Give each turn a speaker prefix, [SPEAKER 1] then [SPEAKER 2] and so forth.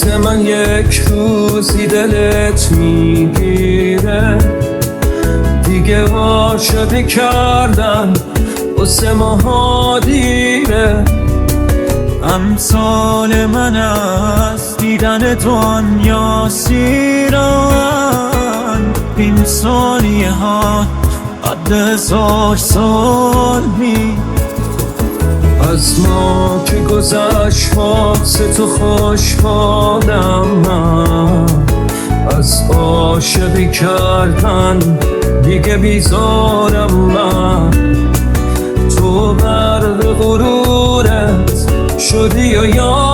[SPEAKER 1] واسه من یک روزی دلت میگیره، دیگه عاشقی کردن واسه ماها دیره.
[SPEAKER 2] امثال من از دیدن دنیا سیرن، این ثانیه ها قد 1000 سال می.
[SPEAKER 1] از ما که گذشت واسه تو خوشحالم من، از عاشقی کردن دیگه بیزارم من. تو برق غرورت شدی و یا